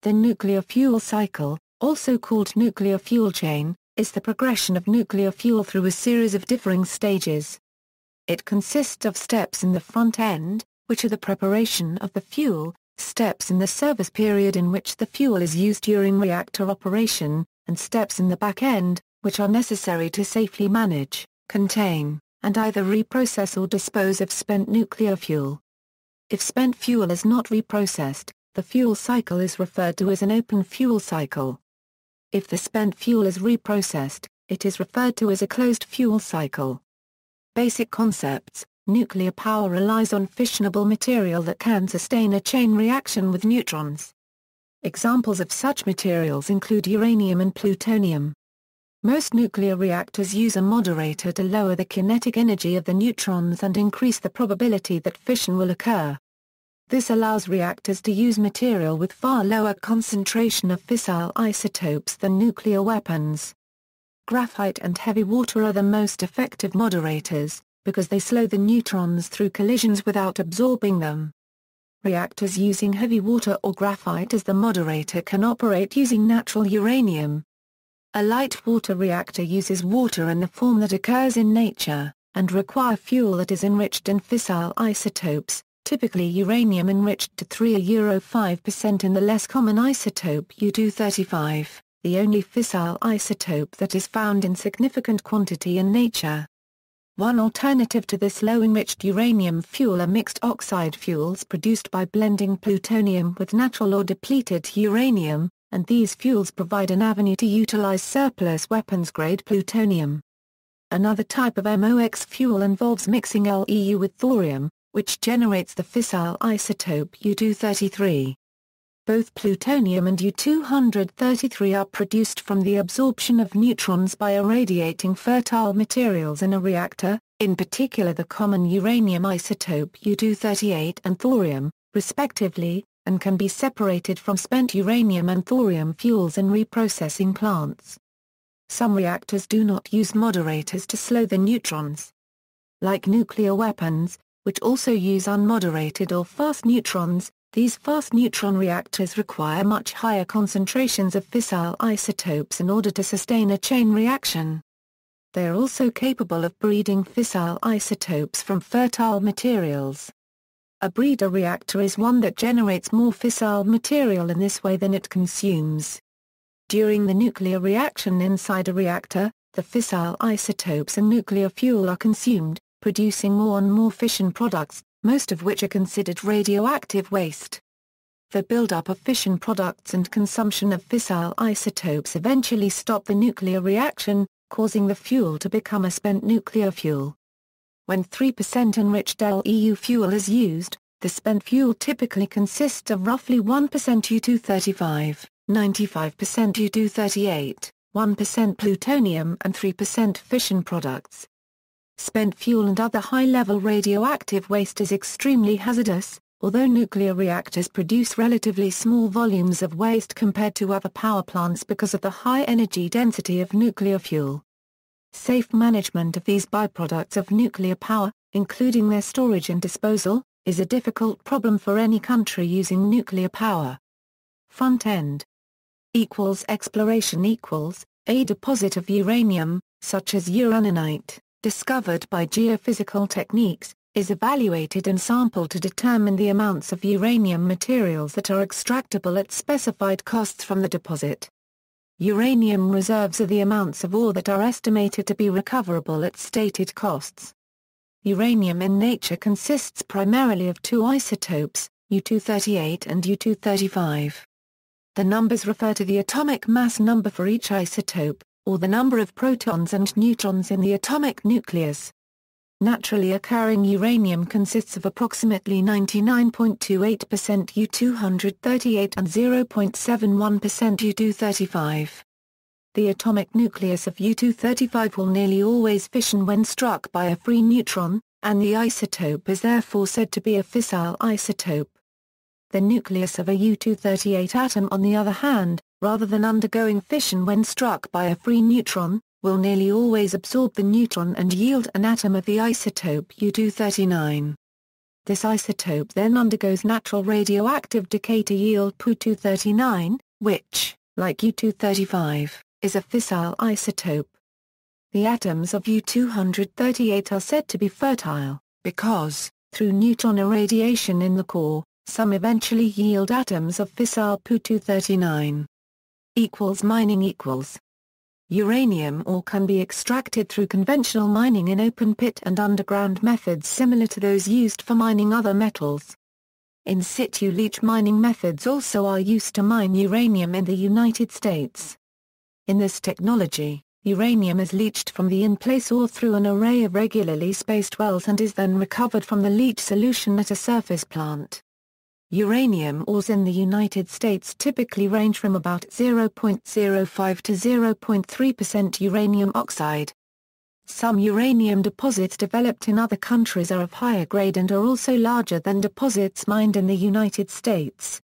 The nuclear fuel cycle, also called nuclear fuel chain, is the progression of nuclear fuel through a series of differing stages. It consists of steps in the front end, which are the preparation of the fuel, steps in the service period in which the fuel is used during reactor operation, and steps in the back end, which are necessary to safely manage, contain, and either reprocess or dispose of spent nuclear fuel. If spent fuel is not reprocessed, the fuel cycle is referred to as an open fuel cycle. If the spent fuel is reprocessed, it is referred to as a closed fuel cycle. Basic concepts: nuclear power relies on fissionable material that can sustain a chain reaction with neutrons. Examples of such materials include uranium and plutonium. Most nuclear reactors use a moderator to lower the kinetic energy of the neutrons and increase the probability that fission will occur. This allows reactors to use material with far lower concentration of fissile isotopes than nuclear weapons. Graphite and heavy water are the most effective moderators, because they slow the neutrons through collisions without absorbing them. Reactors using heavy water or graphite as the moderator can operate using natural uranium. A light water reactor uses water in the form that occurs in nature, and require fuel that is enriched in fissile isotopes, typically uranium enriched to 3.5% in the less common isotope U-235, the only fissile isotope that is found in significant quantity in nature. One alternative to this low-enriched uranium fuel are mixed oxide fuels produced by blending plutonium with natural or depleted uranium, and these fuels provide an avenue to utilize surplus weapons-grade plutonium. Another type of MOX fuel involves mixing LEU with thorium, which generates the fissile isotope U-233. Both plutonium and U-233 are produced from the absorption of neutrons by irradiating fertile materials in a reactor, in particular the common uranium isotope U-238 and thorium, respectively, and can be separated from spent uranium and thorium fuels in reprocessing plants. Some reactors do not use moderators to slow the neutrons. Like nuclear weapons, which also use unmoderated or fast neutrons, these fast neutron reactors require much higher concentrations of fissile isotopes in order to sustain a chain reaction. They are also capable of breeding fissile isotopes from fertile materials. A breeder reactor is one that generates more fissile material in this way than it consumes. During the nuclear reaction inside a reactor, the fissile isotopes and nuclear fuel are consumed, producing more and more fission products, most of which are considered radioactive waste. The buildup of fission products and consumption of fissile isotopes eventually stop the nuclear reaction, causing the fuel to become a spent nuclear fuel. When 3% enriched LEU fuel is used, the spent fuel typically consists of roughly 1% U-235, 95% U-238, 1% plutonium and 3% fission products. Spent fuel and other high-level radioactive waste is extremely hazardous, although nuclear reactors produce relatively small volumes of waste compared to other power plants because of the high energy density of nuclear fuel. Safe management of these byproducts of nuclear power, including their storage and disposal, is a difficult problem for any country using nuclear power. Front end exploration a deposit of uranium, such as uraninite, discovered by geophysical techniques, is evaluated and sampled to determine the amounts of uranium materials that are extractable at specified costs from the deposit. Uranium reserves are the amounts of ore that are estimated to be recoverable at stated costs. Uranium in nature consists primarily of two isotopes, U-238 and U-235. The numbers refer to the atomic mass number for each isotope, or the number of protons and neutrons in the atomic nucleus. Naturally occurring uranium consists of approximately 99.28% U-238 and 0.71% U-235. The atomic nucleus of U-235 will nearly always fission when struck by a free neutron, and the isotope is therefore said to be a fissile isotope. The nucleus of a U-238 atom, on the other hand, rather than undergoing fission when struck by a free neutron, will nearly always absorb the neutron and yield an atom of the isotope U-239. This isotope then undergoes natural radioactive decay to yield Pu-239, which, like U-235, is a fissile isotope. The atoms of U-238 are said to be fertile, because, through neutron irradiation in the core, some eventually yield atoms of fissile Pu-239. Mining = uranium ore can be extracted through conventional mining in open-pit and underground methods similar to those used for mining other metals. In situ leach mining methods also are used to mine uranium in the United States. In this technology, uranium is leached from the in-place ore through an array of regularly spaced wells and is then recovered from the leach solution at a surface plant. Uranium ores in the United States typically range from about 0.05 to 0.3% uranium oxide. Some uranium deposits developed in other countries are of higher grade and are also larger than deposits mined in the United States.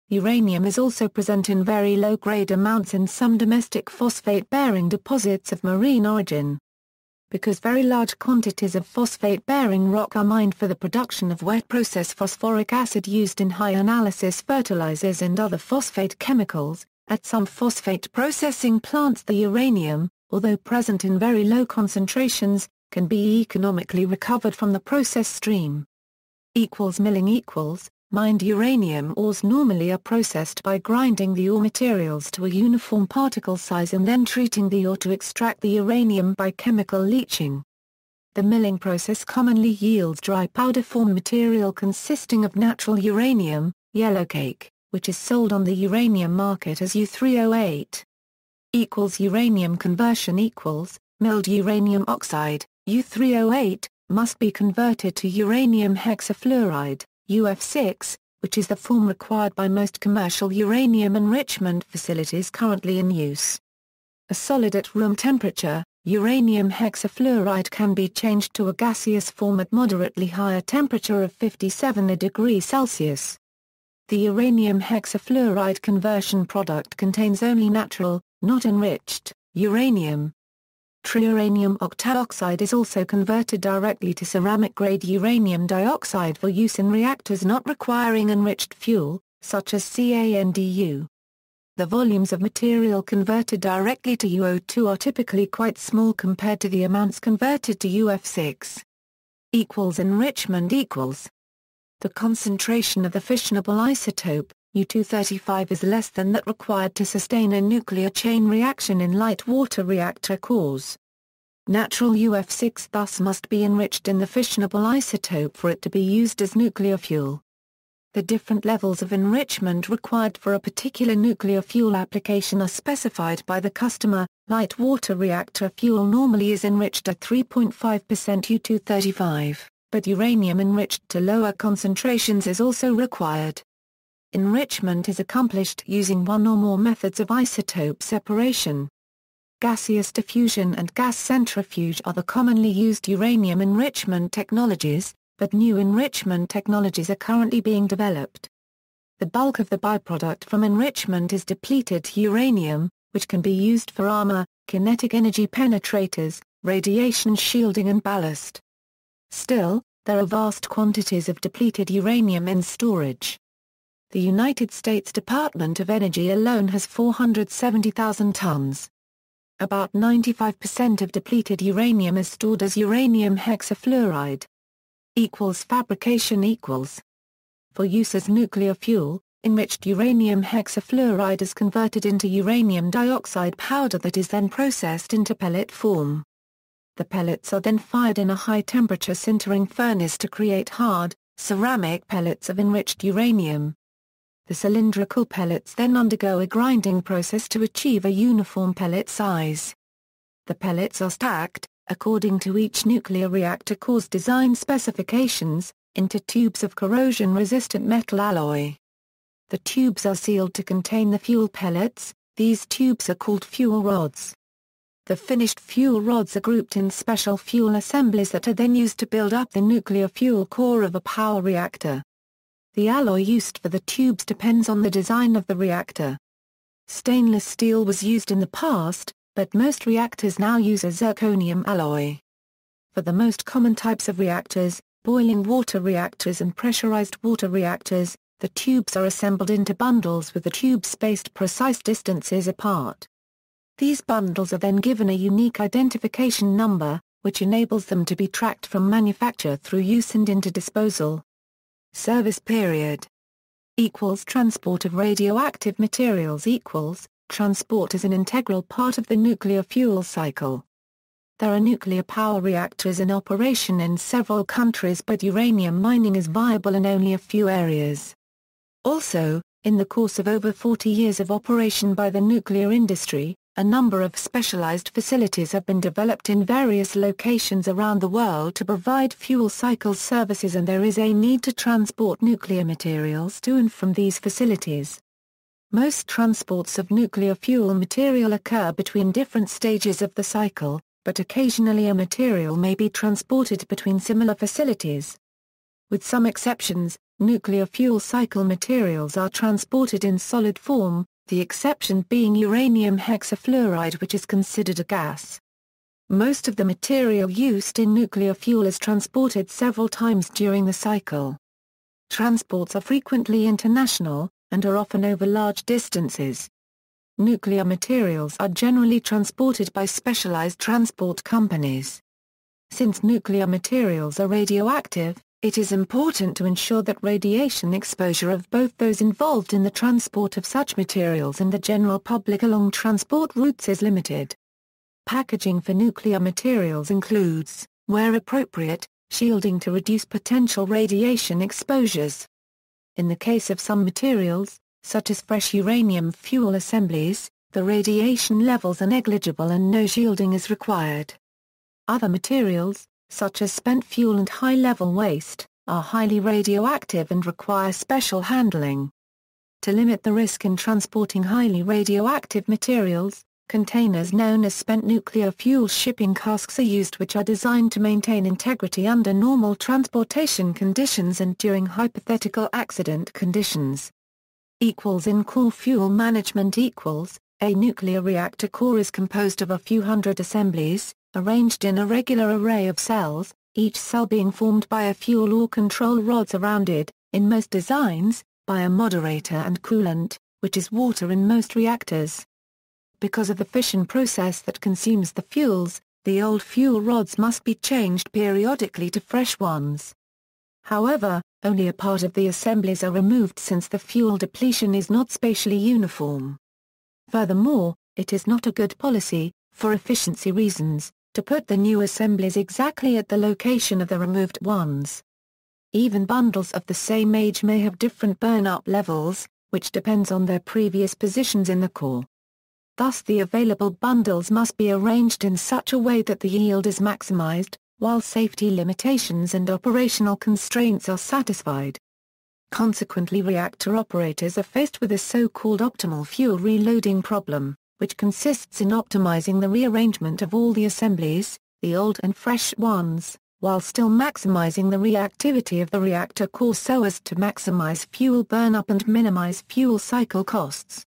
Uranium is also present in very low-grade amounts in some domestic phosphate-bearing deposits of marine origin. Because very large quantities of phosphate-bearing rock are mined for the production of wet process phosphoric acid used in high-analysis fertilizers and other phosphate chemicals, at some phosphate processing plants the uranium, although present in very low concentrations, can be economically recovered from the process stream. Milling mined uranium ores normally are processed by grinding the ore materials to a uniform particle size and then treating the ore to extract the uranium by chemical leaching. The milling process commonly yields dry powder-form material consisting of natural uranium, yellowcake, which is sold on the uranium market as U308. Uranium conversion milled uranium oxide, U308, must be converted to uranium hexafluoride, UF6, which is the form required by most commercial uranium enrichment facilities currently in use. A solid at room temperature, uranium hexafluoride can be changed to a gaseous form at moderately higher temperature of 57 degrees Celsius. The uranium hexafluoride conversion product contains only natural, not enriched, uranium. Triuranium octaoxide is also converted directly to ceramic-grade uranium dioxide for use in reactors not requiring enriched fuel, such as CANDU. The volumes of material converted directly to UO2 are typically quite small compared to the amounts converted to UF6. Enrichment The concentration of the fissionable isotope, U-235, is less than that required to sustain a nuclear chain reaction in light water reactor cores. Natural UF6 thus must be enriched in the fissionable isotope for it to be used as nuclear fuel. The different levels of enrichment required for a particular nuclear fuel application are specified by the customer. Light water reactor fuel normally is enriched at 3.5% U-235, but uranium enriched to lower concentrations is also required. Enrichment is accomplished using one or more methods of isotope separation. Gaseous diffusion and gas centrifuge are the commonly used uranium enrichment technologies, but new enrichment technologies are currently being developed. The bulk of the byproduct from enrichment is depleted uranium, which can be used for armor, kinetic energy penetrators, radiation shielding and ballast. Still, there are vast quantities of depleted uranium in storage. The United States Department of Energy alone has 470,000 tons. About 95% of depleted uranium is stored as uranium hexafluoride. Fabrication For use as nuclear fuel, enriched uranium hexafluoride is converted into uranium dioxide powder that is then processed into pellet form. The pellets are then fired in a high-temperature sintering furnace to create hard, ceramic pellets of enriched uranium. The cylindrical pellets then undergo a grinding process to achieve a uniform pellet size. The pellets are stacked, according to each nuclear reactor core's design specifications, into tubes of corrosion-resistant metal alloy. The tubes are sealed to contain the fuel pellets. These tubes are called fuel rods. The finished fuel rods are grouped in special fuel assemblies that are then used to build up the nuclear fuel core of a power reactor. The alloy used for the tubes depends on the design of the reactor. Stainless steel was used in the past, but most reactors now use a zirconium alloy. For the most common types of reactors, boiling water reactors and pressurized water reactors. The tubes are assembled into bundles with the tubes spaced precise distances apart. These bundles are then given a unique identification number, which enables them to be tracked from manufacture through use and into disposal. Service period equals transport of radioactive materials equals transport is an integral part of the nuclear fuel cycle. There are nuclear power reactors in operation in several countries, but uranium mining is viable in only a few areas. Also, in the course of over 40 years of operation by the nuclear industry, a number of specialized facilities have been developed in various locations around the world to provide fuel cycle services, and there is a need to transport nuclear materials to and from these facilities. Most transports of nuclear fuel material occur between different stages of the cycle, but occasionally a material may be transported between similar facilities. With some exceptions, nuclear fuel cycle materials are transported in solid form, the exception being uranium hexafluoride, which is considered a gas. Most of the material used in nuclear fuel is transported several times during the cycle. Transports are frequently international, and are often over large distances. Nuclear materials are generally transported by specialized transport companies. Since nuclear materials are radioactive, it is important to ensure that radiation exposure of both those involved in the transport of such materials and the general public along transport routes is limited. Packaging for nuclear materials includes, where appropriate, shielding to reduce potential radiation exposures. In the case of some materials, such as fresh uranium fuel assemblies, the radiation levels are negligible and no shielding is required. Other materials, such as spent fuel and high-level waste, are highly radioactive and require special handling. To limit the risk in transporting highly radioactive materials, containers known as spent nuclear fuel shipping casks are used, which are designed to maintain integrity under normal transportation conditions and during hypothetical accident conditions. In core fuel management a nuclear reactor core is composed of a few hundred assemblies, arranged in a regular array of cells, each cell being formed by a fuel or control rod surrounded, in most designs, by a moderator and coolant, which is water in most reactors. Because of the fission process that consumes the fuels, the old fuel rods must be changed periodically to fresh ones. However, only a part of the assemblies are removed since the fuel depletion is not spatially uniform. Furthermore, it is not a good policy, for efficiency reasons, to put the new assemblies exactly at the location of the removed ones. Even bundles of the same age may have different burn-up levels, which depends on their previous positions in the core. Thus the available bundles must be arranged in such a way that the yield is maximized, while safety limitations and operational constraints are satisfied. Consequently, reactor operators are faced with a so-called optimal fuel reloading problem, which consists in optimizing the rearrangement of all the assemblies, the old and fresh ones, while still maximizing the reactivity of the reactor core so as to maximize fuel burn-up and minimize fuel cycle costs.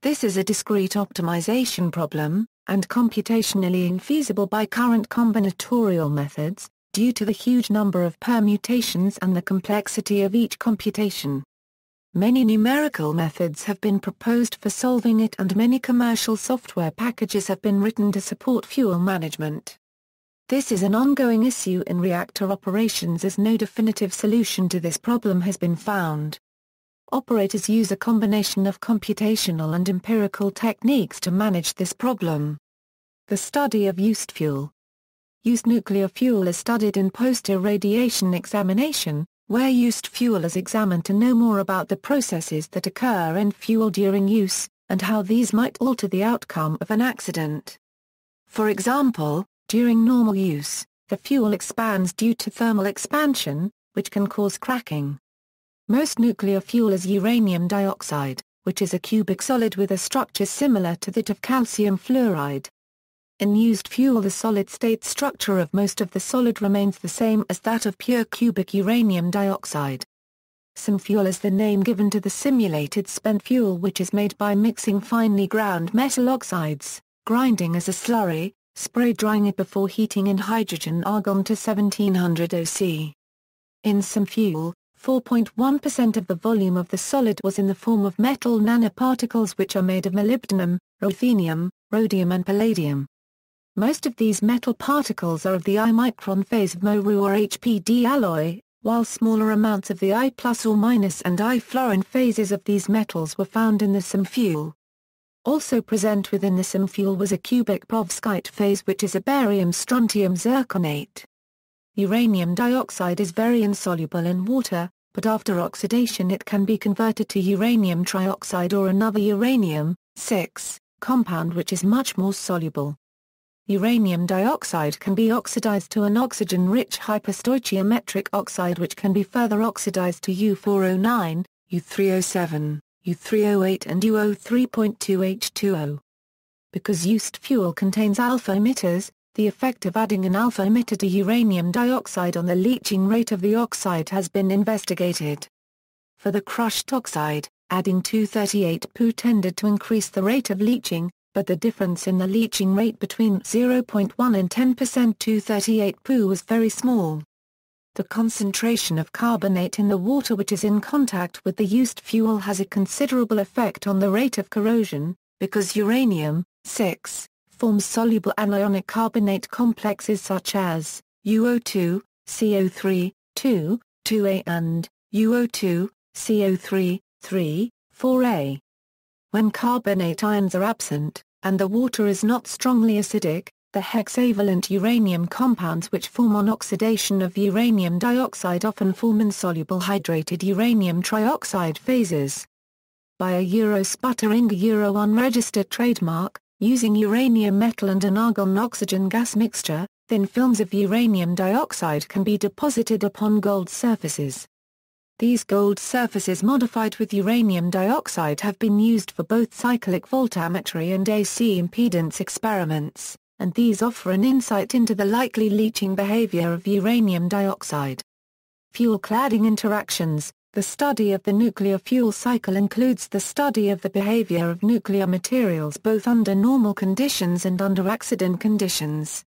This is a discrete optimization problem, and computationally infeasible by current combinatorial methods, due to the huge number of permutations and the complexity of each computation. Many numerical methods have been proposed for solving it, and many commercial software packages have been written to support fuel management. This is an ongoing issue in reactor operations, as no definitive solution to this problem has been found. Operators use a combination of computational and empirical techniques to manage this problem. The study of used fuel. Used nuclear fuel is studied in post-irradiation examination, where used fuel is examined to know more about the processes that occur in fuel during use, and how these might alter the outcome of an accident. For example, during normal use, the fuel expands due to thermal expansion, which can cause cracking. Most nuclear fuel is uranium dioxide, which is a cubic solid with a structure similar to that of calcium fluoride. In used fuel, the solid-state structure of most of the solid remains the same as that of pure cubic uranium dioxide. Sim fuel is the name given to the simulated spent fuel, which is made by mixing finely ground metal oxides, grinding as a slurry, spray drying it before heating in hydrogen argon to 1700 OC. In some fuel, 4.1% of the volume of the solid was in the form of metal nanoparticles which are made of molybdenum, ruthenium, rhodium and palladium. Most of these metal particles are of the I-micron phase of Mo-Ru or HPD alloy, while smaller amounts of the I+ or minus and I-fluorine phases of these metals were found in the SEM fuel. Also present within the SEM fuel was a cubic perovskite phase which is a barium-strontium zirconate. Uranium dioxide is very insoluble in water, but after oxidation it can be converted to uranium trioxide or another uranium, compound which is much more soluble. Uranium dioxide can be oxidized to an oxygen-rich hyperstoichiometric oxide which can be further oxidized to U409, U307, U308 and UO3.2H2O. Because used fuel contains alpha emitters, the effect of adding an alpha emitter to uranium dioxide on the leaching rate of the oxide has been investigated. For the crushed oxide, adding 238Pu tended to increase the rate of leaching, but the difference in the leaching rate between 0.1 and 10% 238Pu was very small. The concentration of carbonate in the water which is in contact with the used fuel has a considerable effect on the rate of corrosion, because uranium forms soluble anionic carbonate complexes such as UO2, CO3, 2A and UO2, CO3, 4A. When carbonate ions are absent, and the water is not strongly acidic, the hexavalent uranium compounds which form on oxidation of uranium dioxide often form insoluble hydrated uranium trioxide phases. By a Eurosputtering unregistered trademark, using uranium metal and an argon-oxygen gas mixture, thin films of uranium dioxide can be deposited upon gold surfaces. These gold surfaces modified with uranium dioxide have been used for both cyclic voltammetry and AC impedance experiments, and these offer an insight into the likely leaching behavior of uranium dioxide. Fuel cladding interactions. The study of the nuclear fuel cycle includes the study of the behavior of nuclear materials both under normal conditions and under accident conditions.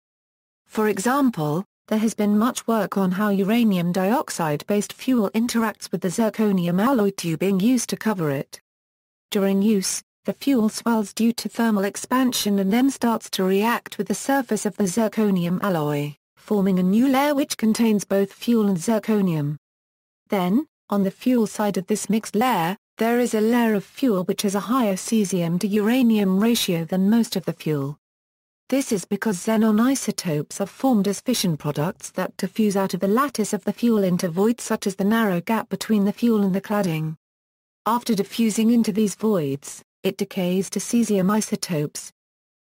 For example, there has been much work on how uranium dioxide-based fuel interacts with the zirconium alloy tubing used to cover it. During use, the fuel swells due to thermal expansion and then starts to react with the surface of the zirconium alloy, forming a new layer which contains both fuel and zirconium. Then, on the fuel side of this mixed layer, there is a layer of fuel which has a higher cesium to uranium ratio than most of the fuel. This is because xenon isotopes are formed as fission products that diffuse out of the lattice of the fuel into voids such as the narrow gap between the fuel and the cladding. After diffusing into these voids, it decays to cesium isotopes.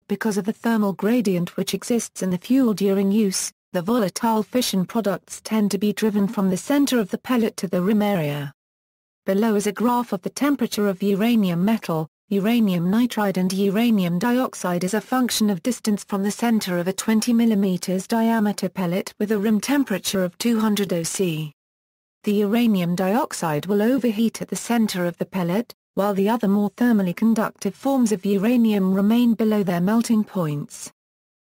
Because of the thermal gradient which exists in the fuel during use, the volatile fission products tend to be driven from the center of the pellet to the rim area. Below is a graph of the temperature of uranium metal, uranium nitride and uranium dioxide as a function of distance from the center of a 20 mm diameter pellet with a rim temperature of 200 oC. The uranium dioxide will overheat at the center of the pellet, while the other more thermally conductive forms of uranium remain below their melting points.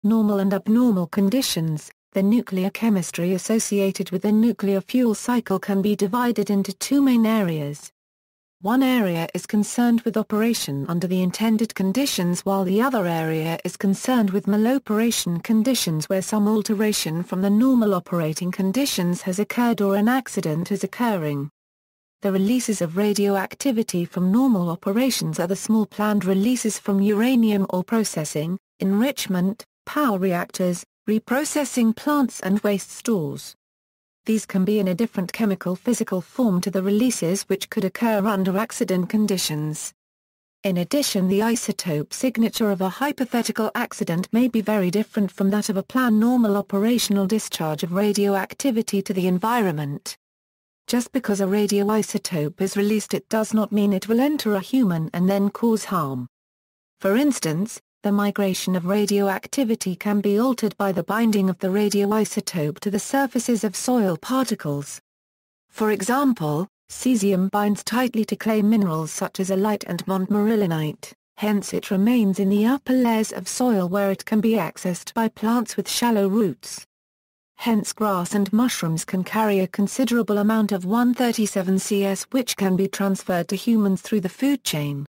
Normal and abnormal conditions. The nuclear chemistry associated with the nuclear fuel cycle can be divided into two main areas. One area is concerned with operation under the intended conditions while the other area is concerned with maloperation conditions where some alteration from the normal operating conditions has occurred or an accident is occurring. The releases of radioactivity from normal operations are the small planned releases from uranium ore processing, enrichment, power reactors, reprocessing plants and waste stores. These can be in a different chemical-physical form to the releases which could occur under accident conditions. In addition, the isotope signature of a hypothetical accident may be very different from that of a planned normal operational discharge of radioactivity to the environment. Just because a radioisotope is released it does not mean it will enter a human and then cause harm. For instance, the migration of radioactivity can be altered by the binding of the radioisotope to the surfaces of soil particles. For example, cesium binds tightly to clay minerals such as alite and montmorillonite, hence it remains in the upper layers of soil where it can be accessed by plants with shallow roots. Hence grass and mushrooms can carry a considerable amount of 137Cs which can be transferred to humans through the food chain.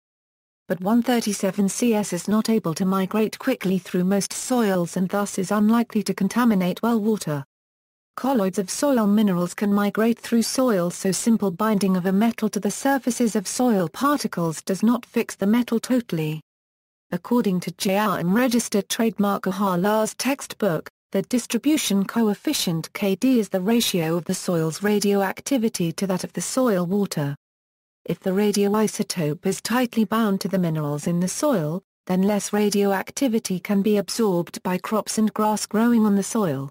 But 137Cs is not able to migrate quickly through most soils and thus is unlikely to contaminate well water. Colloids of soil minerals can migrate through soil, so simple binding of a metal to the surfaces of soil particles does not fix the metal totally. According to JRM registered trademark Ahala's textbook, the distribution coefficient Kd is the ratio of the soil's radioactivity to that of the soil water. If the radioisotope is tightly bound to the minerals in the soil, then less radioactivity can be absorbed by crops and grass growing on the soil.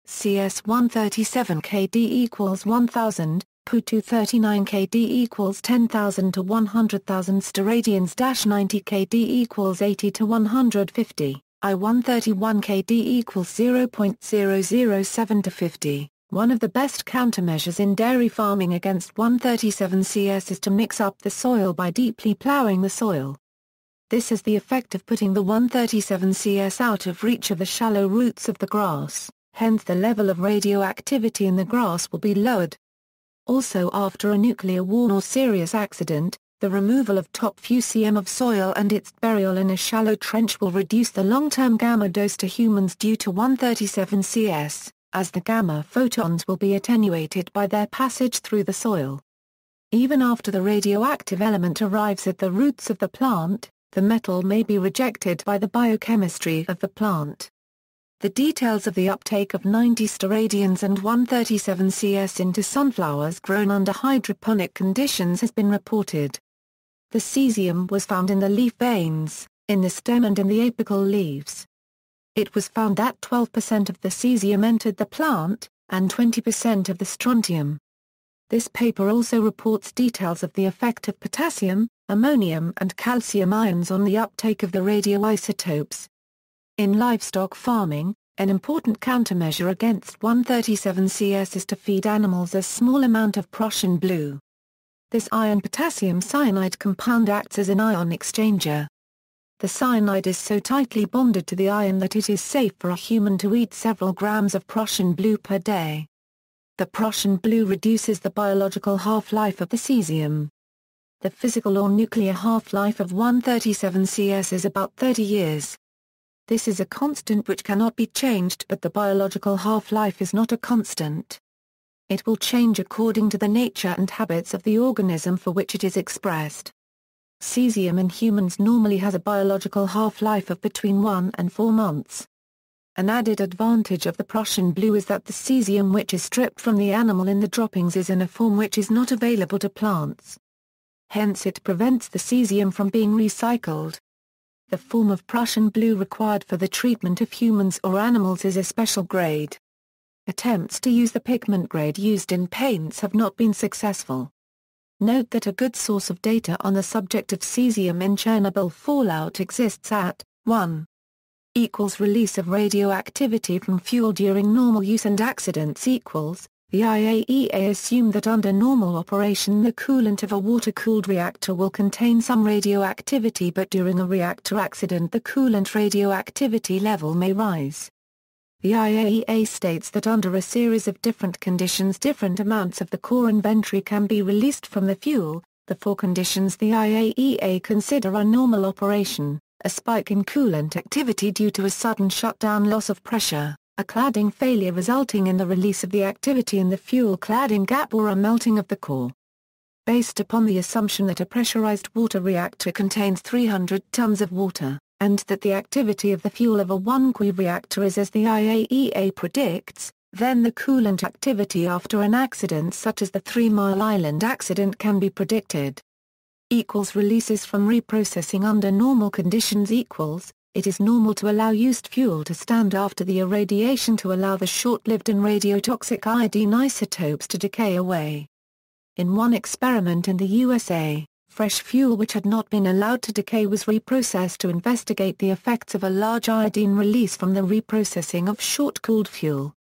CS 137 Kd equals 1000, Pu 239 Kd equals 10,000 to 100,000, steradians 90 Kd equals 80 to 150, I 131 Kd equals 0.007 to 50. One of the best countermeasures in dairy farming against 137Cs is to mix up the soil by deeply ploughing the soil. This has the effect of putting the 137Cs out of reach of the shallow roots of the grass, hence the level of radioactivity in the grass will be lowered. Also, after a nuclear war or serious accident, the removal of top few cm of soil and its burial in a shallow trench will reduce the long-term gamma dose to humans due to 137Cs. As the gamma photons will be attenuated by their passage through the soil. Even after the radioactive element arrives at the roots of the plant, the metal may be rejected by the biochemistry of the plant. The details of the uptake of 90 steradians and 137Cs into sunflowers grown under hydroponic conditions has been reported. The cesium was found in the leaf veins, in the stem and in the apical leaves. It was found that 12% of the cesium entered the plant, and 20% of the strontium. This paper also reports details of the effect of potassium, ammonium and calcium ions on the uptake of the radioisotopes. In livestock farming, an important countermeasure against 137Cs is to feed animals a small amount of Prussian blue. This iron-potassium cyanide compound acts as an ion exchanger. The cyanide is so tightly bonded to the iron that it is safe for a human to eat several grams of Prussian blue per day. The Prussian blue reduces the biological half-life of the cesium. The physical or nuclear half-life of 137Cs is about 30 years. This is a constant which cannot be changed, but the biological half-life is not a constant. It will change according to the nature and habits of the organism for which it is expressed. Cesium in humans normally has a biological half-life of between 1 and 4 months. An added advantage of the Prussian blue is that the cesium which is stripped from the animal in the droppings is in a form which is not available to plants. Hence it prevents the cesium from being recycled. The form of Prussian blue required for the treatment of humans or animals is a special grade. Attempts to use the pigment grade used in paints have not been successful. Note that a good source of data on the subject of cesium in Chernobyl fallout exists at 1. Equals release of radioactivity from fuel during normal use and accidents equals, the IAEA assumed that under normal operation the coolant of a water-cooled reactor will contain some radioactivity, but during a reactor accident the coolant radioactivity level may rise. The IAEA states that under a series of different conditions different amounts of the core inventory can be released from the fuel. The 4 conditions the IAEA consider are normal operation, a spike in coolant activity due to a sudden shutdown, loss of pressure, a cladding failure resulting in the release of the activity in the fuel cladding gap, or a melting of the core. Based upon the assumption that a pressurized water reactor contains 300 tons of water, and that the activity of the fuel of a 1 reactor is as the IAEA predicts, then the coolant activity after an accident such as the 3 Mile Island accident can be predicted. Equals releases from reprocessing under normal conditions equals, it is normal to allow used fuel to stand after the irradiation to allow the short-lived and radiotoxic iodine isotopes to decay away. In one experiment in the USA, fresh fuel which had not been allowed to decay was reprocessed to investigate the effects of a large iodine release from the reprocessing of short-cooled fuel.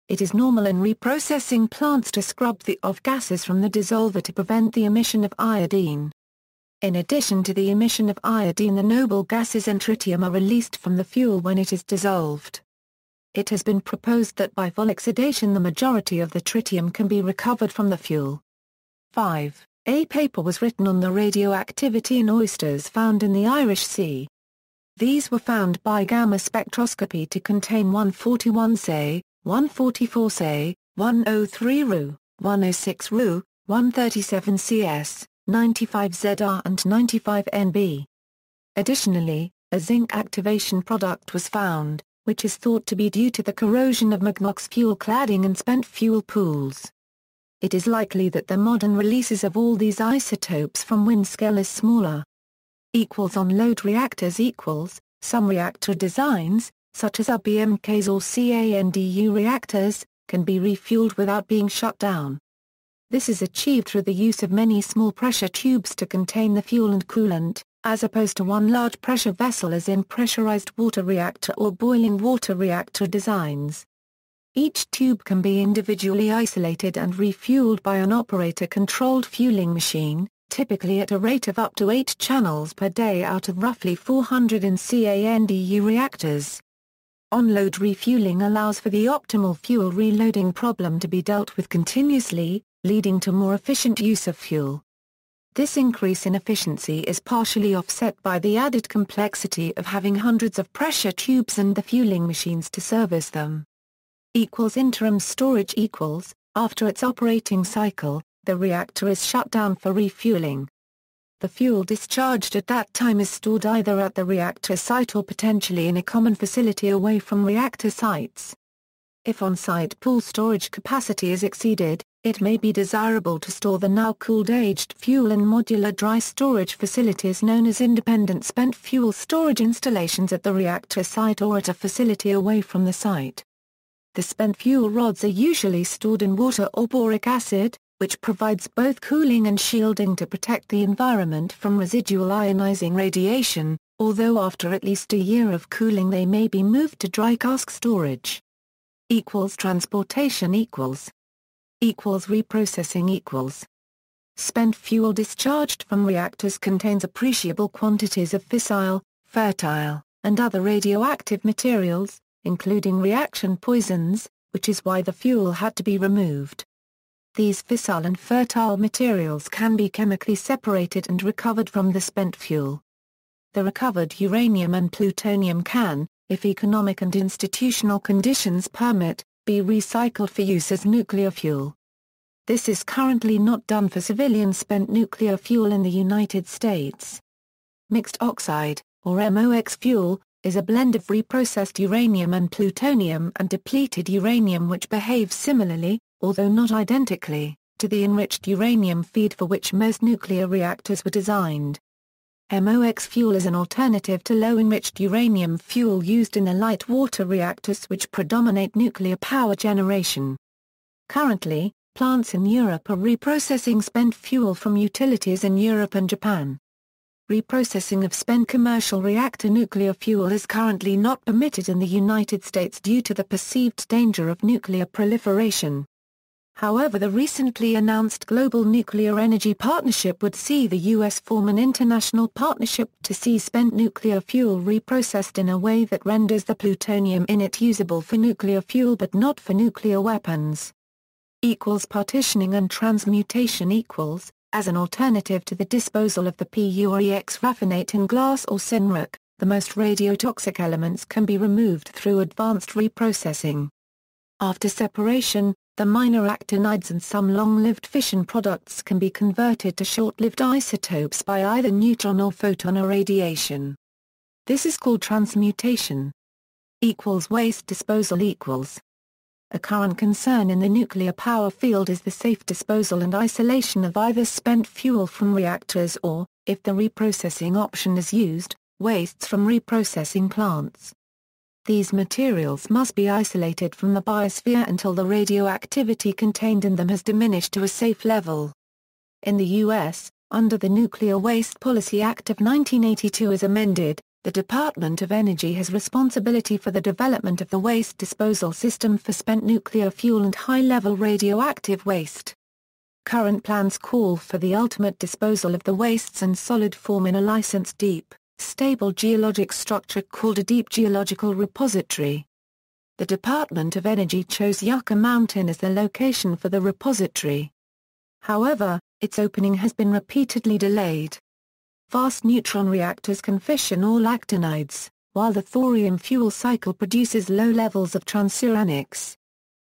It is normal in reprocessing plants to scrub the off gases from the dissolver to prevent the emission of iodine. In addition to the emission of iodine, the noble gases and tritium are released from the fuel when it is dissolved. It has been proposed that by volexidation the majority of the tritium can be recovered from the fuel. 5. A paper was written on the radioactivity in oysters found in the Irish Sea. These were found by gamma spectroscopy to contain 141 Se, 144 Se, 103 Ru, 106 Ru, 137 Cs, 95 Zr and 95 Nb. Additionally, a zinc activation product was found, which is thought to be due to the corrosion of magnox fuel cladding in spent fuel pools. It is likely that the modern releases of all these isotopes from wind scale is smaller. On-load reactors some reactor designs, such as RBMKs or CANDU reactors, can be refueled without being shut down. This is achieved through the use of many small pressure tubes to contain the fuel and coolant, as opposed to one large pressure vessel as in pressurized water reactor or boiling water reactor designs. Each tube can be individually isolated and refueled by an operator-controlled fueling machine, typically at a rate of up to 8 channels per day out of roughly 400 in CANDU reactors. On-load refueling allows for the optimal fuel reloading problem to be dealt with continuously, leading to more efficient use of fuel. This increase in efficiency is partially offset by the added complexity of having hundreds of pressure tubes and the fueling machines to service them. Interim storage after its operating cycle, the reactor is shut down for refueling. The fuel discharged at that time is stored either at the reactor site or potentially in a common facility away from reactor sites. If on-site pool storage capacity is exceeded, it may be desirable to store the now cooled aged fuel in modular dry storage facilities known as independent spent fuel storage installations at the reactor site or at a facility away from the site. The spent fuel rods are usually stored in water or boric acid, which provides both cooling and shielding to protect the environment from residual ionizing radiation, although after at least a year of cooling they may be moved to dry cask storage. Transportation reprocessing Spent fuel discharged from reactors contains appreciable quantities of fissile, fertile, and other radioactive materials, including reaction poisons, which is why the fuel had to be removed. These fissile and fertile materials can be chemically separated and recovered from the spent fuel. The recovered uranium and plutonium can, if economic and institutional conditions permit, be recycled for use as nuclear fuel. This is currently not done for civilian spent nuclear fuel in the United States. Mixed oxide, or MOX fuel, is a blend of reprocessed uranium and plutonium and depleted uranium which behaves similarly, although not identically, to the enriched uranium feed for which most nuclear reactors were designed. MOX fuel is an alternative to low-enriched uranium fuel used in the light water reactors which predominate nuclear power generation. Currently, plants in Europe are reprocessing spent fuel from utilities in Europe and Japan. Reprocessing of spent commercial reactor nuclear fuel is currently not permitted in the United States due to the perceived danger of nuclear proliferation. However, the recently announced Global Nuclear Energy Partnership would see the U.S. form an international partnership to see spent nuclear fuel reprocessed in a way that renders the plutonium in it usable for nuclear fuel but not for nuclear weapons. Partitioning and transmutation as an alternative to the disposal of the PUREX raffinate in glass or CNRUC, the most radiotoxic elements can be removed through advanced reprocessing. After separation, the minor actinides and some long-lived fission products can be converted to short-lived isotopes by either neutron or photon irradiation. This is called transmutation. Waste disposal A current concern in the nuclear power field is the safe disposal and isolation of either spent fuel from reactors or, if the reprocessing option is used, wastes from reprocessing plants. These materials must be isolated from the biosphere until the radioactivity contained in them has diminished to a safe level. In the U.S., under the Nuclear Waste Policy Act of 1982 as amended, the Department of Energy has responsibility for the development of the waste disposal system for spent nuclear fuel and high-level radioactive waste. Current plans call for the ultimate disposal of the wastes and solid form in a licensed deep, stable geologic structure called a deep geological repository. the Department of Energy chose Yucca Mountain as the location for the repository. However, its opening has been repeatedly delayed. Fast neutron reactors can fission all actinides, while the thorium fuel cycle produces low levels of transuranics.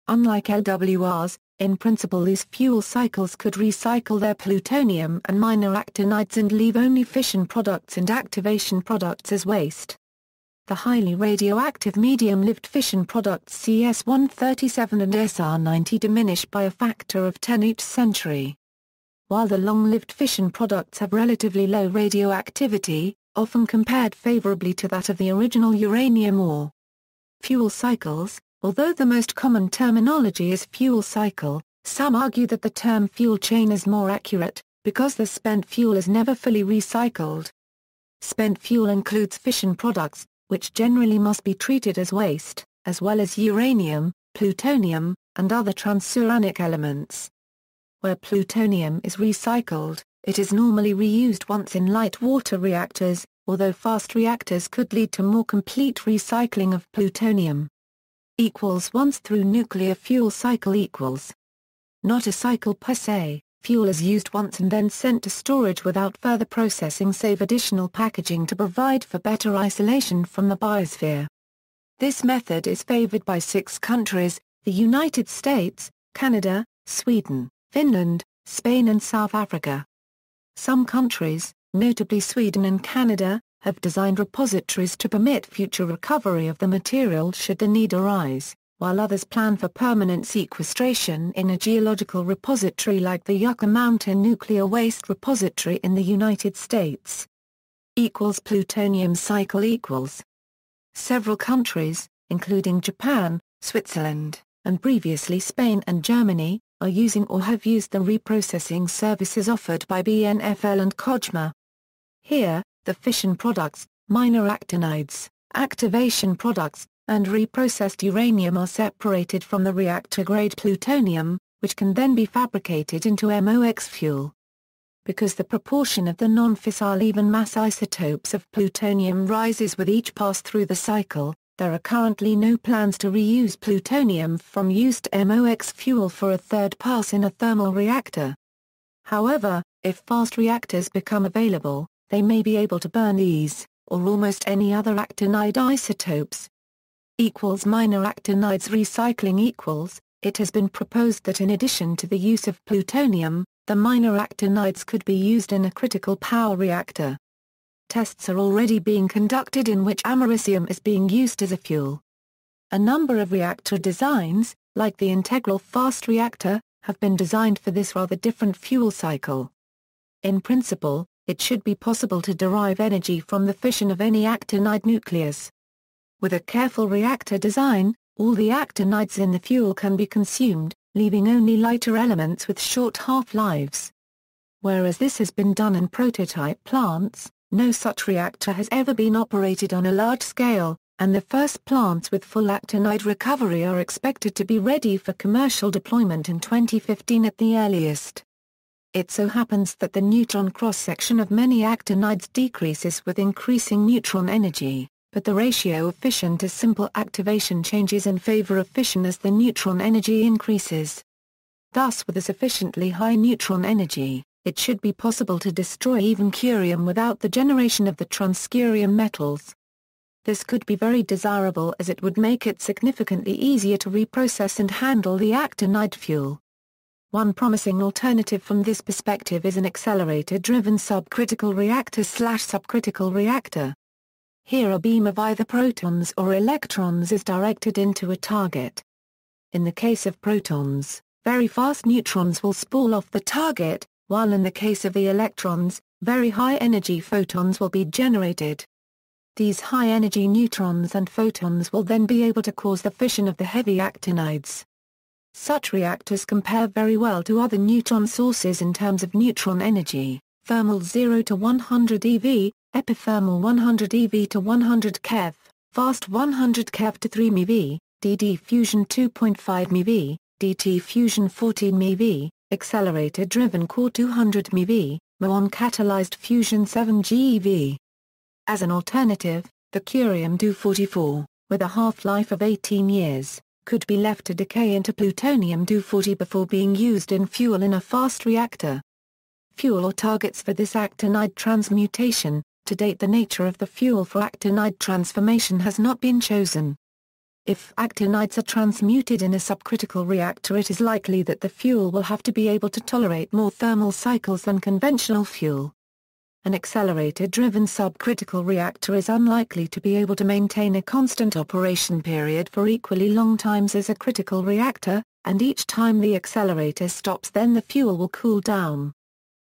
Unlike LWRs, in principle these fuel cycles could recycle their plutonium and minor actinides and leave only fission products and activation products as waste. The highly radioactive medium-lived fission products CS-137 and SR-90 diminish by a factor of 10 each century. While the long-lived fission products have relatively low radioactivity, often compared favorably to that of the original uranium ore. Fuel cycles. Although the most common terminology is fuel cycle, some argue that the term fuel chain is more accurate, because the spent fuel is never fully recycled. Spent fuel includes fission products, which generally must be treated as waste, as well as uranium, plutonium, and other transuranic elements. Where plutonium is recycled, it is normally reused once in light water reactors, although fast reactors could lead to more complete recycling of plutonium. Once through nuclear fuel cycle equals. Not a cycle per se, fuel is used once and then sent to storage without further processing save additional packaging to provide for better isolation from the biosphere. This method is favored by 6 countries, the United States, Canada, Sweden, Finland, Spain and South Africa. Some countries, notably Sweden and Canada, have designed repositories to permit future recovery of the material should the need arise, while others plan for permanent sequestration in a geological repository like the Yucca Mountain Nuclear Waste Repository in the United States. Plutonium cycle equals. Several countries, including Japan, Switzerland, and previously Spain and Germany, are using or have used the reprocessing services offered by BNFL and COGMA. Here, the fission products, minor actinides, activation products, and reprocessed uranium are separated from the reactor-grade plutonium, which can then be fabricated into MOX fuel. Because the proportion of the non-fissile even-mass isotopes of plutonium rises with each pass through the cycle, there are currently no plans to reuse plutonium from used MOX fuel for a third pass in a thermal reactor. However, if fast reactors become available, they may be able to burn these, or almost any other actinide isotopes. Minor actinides recycling. It has been proposed that in addition to the use of plutonium, the minor actinides could be used in a critical power reactor. Tests are already being conducted in which americium is being used as a fuel. A number of reactor designs, like the integral fast reactor, have been designed for this rather different fuel cycle. In principle, it should be possible to derive energy from the fission of any actinide nucleus. With a careful reactor design, all the actinides in the fuel can be consumed, leaving only lighter elements with short half-lives. Whereas this has been done in prototype plants, no such reactor has ever been operated on a large scale, and the first plants with full actinide recovery are expected to be ready for commercial deployment in 2015 at the earliest. It so happens that the neutron cross-section of many actinides decreases with increasing neutron energy, but the ratio of fission to simple activation changes in favor of fission as the neutron energy increases. Thus, with a sufficiently high neutron energy, it should be possible to destroy even curium without the generation of the transcurium metals. This could be very desirable as it would make it significantly easier to reprocess and handle the actinide fuel. One promising alternative from this perspective is an accelerator-driven subcritical reactor/subcritical reactor. Here a beam of either protons or electrons is directed into a target. In the case of protons, very fast neutrons will spool off the target, while in the case of the electrons, very high-energy photons will be generated. These high-energy neutrons and photons will then be able to cause the fission of the heavy actinides. Such reactors compare very well to other neutron sources in terms of neutron energy: thermal 0 to 100 eV, epithermal 100 eV to 100 keV, fast 100 keV to 3 MeV, DD fusion 2.5 MeV, DT fusion 14 MeV, accelerator-driven core 200 MeV, muon-catalyzed fusion 7 GeV. As an alternative, the curium-244 with a half-life of 18 years, could be left to decay into plutonium-240 before being used in fuel in a fast reactor. Fuel or targets for this actinide transmutation. To date, the nature of the fuel for actinide transformation has not been chosen. If actinides are transmuted in a subcritical reactor, it is likely that the fuel will have to be able to tolerate more thermal cycles than conventional fuel. An accelerator-driven subcritical reactor is unlikely to be able to maintain a constant operation period for equally long times as a critical reactor, and each time the accelerator stops, then the fuel will cool down.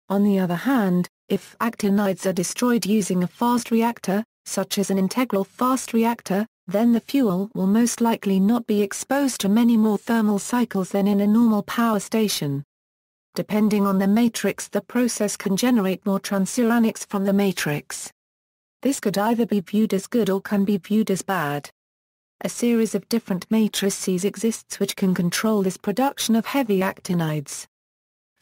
On the other hand, if actinides are destroyed using a fast reactor, such as an integral fast reactor, then the fuel will most likely not be exposed to many more thermal cycles than in a normal power station. Depending on the matrix, the process can generate more transuranics from the matrix. This could either be viewed as good or can be viewed as bad. A series of different matrices exists which can control this production of heavy actinides.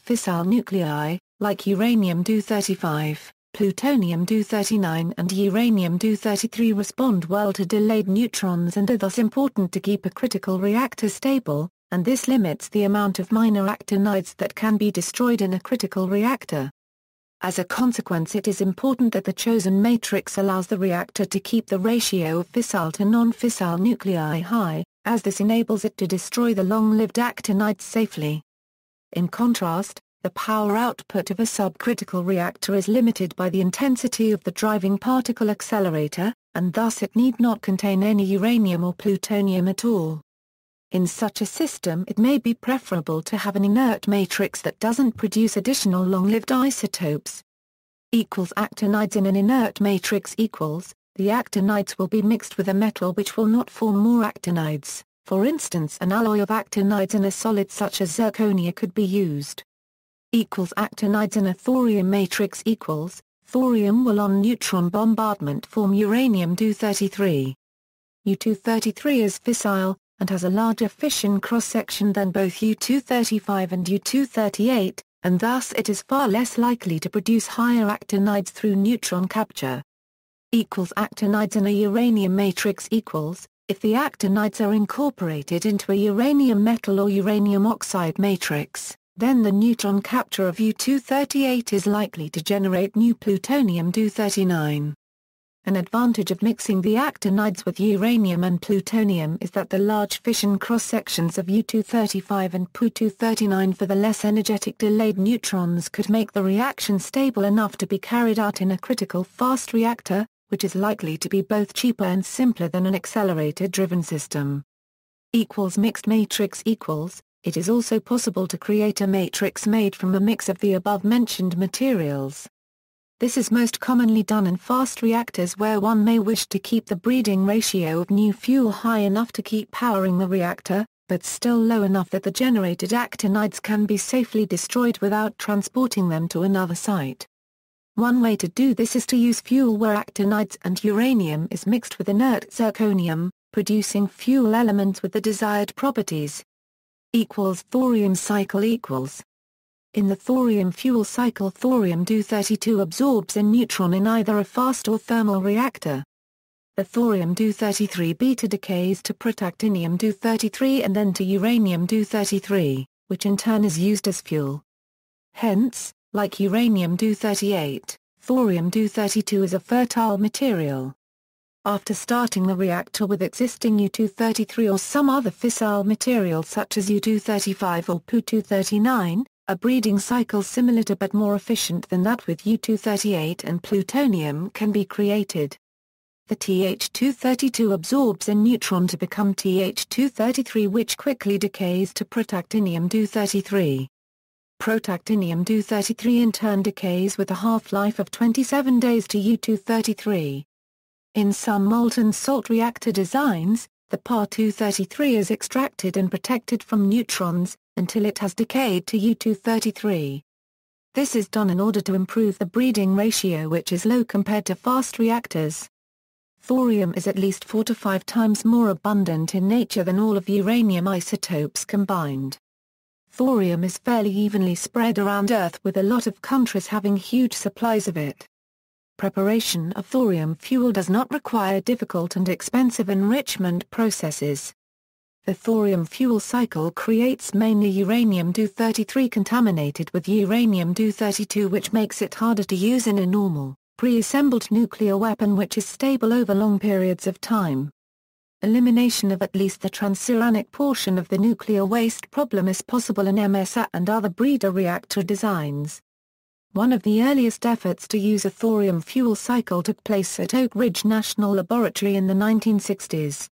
Fissile nuclei, like uranium-235, plutonium-239 and uranium-233, respond well to delayed neutrons and are thus important to keep a critical reactor stable, and this limits the amount of minor actinides that can be destroyed in a critical reactor. As a consequence, it is important that the chosen matrix allows the reactor to keep the ratio of fissile to non-fissile nuclei high, as this enables it to destroy the long-lived actinides safely. In contrast, the power output of a subcritical reactor is limited by the intensity of the driving particle accelerator, and thus it need not contain any uranium or plutonium at all. In such a system, it may be preferable to have an inert matrix that doesn't produce additional long-lived isotopes. Actinides in an inert matrix equals, the actinides will be mixed with a metal which will not form more actinides. For instance, an alloy of actinides in a solid such as zirconia could be used. Actinides in a thorium matrix equals, thorium will on neutron bombardment form uranium-233. U-233 is fissile, and has a larger fission cross-section than both U-235 and U-238, and thus it is far less likely to produce higher actinides through neutron capture. Actinides in a uranium matrix equals, if the actinides are incorporated into a uranium metal or uranium oxide matrix, then the neutron capture of U-238 is likely to generate new plutonium-239. An advantage of mixing the actinides with uranium and plutonium is that the large fission cross-sections of U-235 and Pu-239 for the less energetic delayed neutrons could make the reaction stable enough to be carried out in a critical fast reactor, which is likely to be both cheaper and simpler than an accelerator-driven system. Mixed matrix equals, it is also possible to create a matrix made from a mix of the above-mentioned materials. This is most commonly done in fast reactors where one may wish to keep the breeding ratio of new fuel high enough to keep powering the reactor, but still low enough that the generated actinides can be safely destroyed without transporting them to another site. One way to do this is to use fuel where actinides and uranium is mixed with inert zirconium, producing fuel elements with the desired properties. Thorium cycle equals. In the thorium fuel cycle, thorium-232 absorbs a neutron in either a fast or thermal reactor. The thorium-233 beta decays to protactinium-233 and then to uranium-233, which in turn is used as fuel. Hence, like uranium-238, thorium-232 is a fertile material. After starting the reactor with existing U-233 or some other fissile material such as U-235 or Pu-239, a breeding cycle similar to but more efficient than that with U-238 and plutonium can be created. The Th-232 absorbs a neutron to become Th-233, which quickly decays to protactinium-233. Protactinium-233 in turn decays with a half-life of 27 days to U-233. In some molten salt reactor designs, the Pa-233 is extracted and protected from neutrons, until it has decayed to U-233. This is done in order to improve the breeding ratio, which is low compared to fast reactors. Thorium is at least 4 to 5 times more abundant in nature than all of uranium isotopes combined. Thorium is fairly evenly spread around Earth, with a lot of countries having huge supplies of it. Preparation of thorium fuel does not require difficult and expensive enrichment processes. The thorium fuel cycle creates mainly uranium-233 contaminated with uranium-232, which makes it harder to use in a normal, pre-assembled nuclear weapon which is stable over long periods of time. Elimination of at least the transuranic portion of the nuclear waste problem is possible in MSA and other breeder reactor designs. One of the earliest efforts to use a thorium fuel cycle took place at Oak Ridge National Laboratory in the 1960s.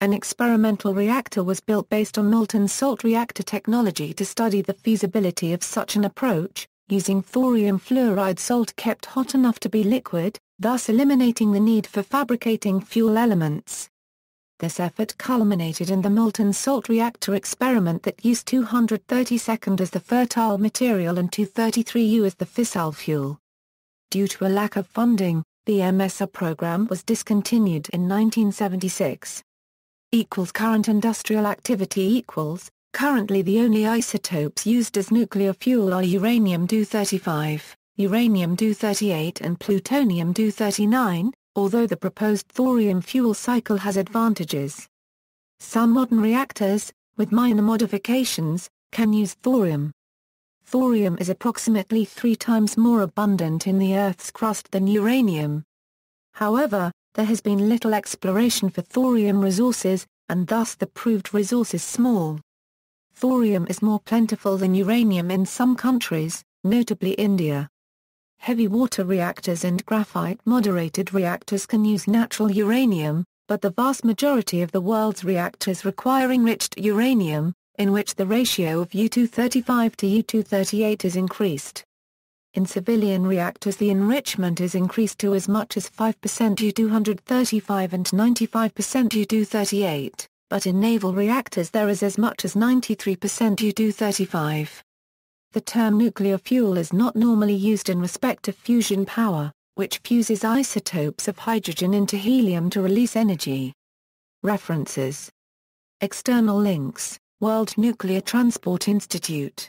An experimental reactor was built based on molten salt reactor technology to study the feasibility of such an approach, using thorium fluoride salt kept hot enough to be liquid, thus eliminating the need for fabricating fuel elements. This effort culminated in the molten salt reactor experiment that used 232 as the fertile material and 233U as the fissile fuel. Due to a lack of funding, the MSA program was discontinued in 1976. Current industrial activity currently the only isotopes used as nuclear fuel are uranium-235, uranium-238 and plutonium-239, although the proposed thorium fuel cycle has advantages. Some modern reactors, with minor modifications, can use thorium. Thorium is approximately 3 times more abundant in the Earth's crust than uranium. However, there has been little exploration for thorium resources, and thus the proved resource is small. Thorium is more plentiful than uranium in some countries, notably India. Heavy water reactors and graphite-moderated reactors can use natural uranium, but the vast majority of the world's reactors require enriched uranium, in which the ratio of U-235 to U-238 is increased. In civilian reactors the enrichment is increased to as much as 5% U-235 and 95% U-238, but in naval reactors there is as much as 93% U-235. The term nuclear fuel is not normally used in respect of fusion power, which fuses isotopes of hydrogen into helium to release energy. References. External links: World Nuclear Transport Institute.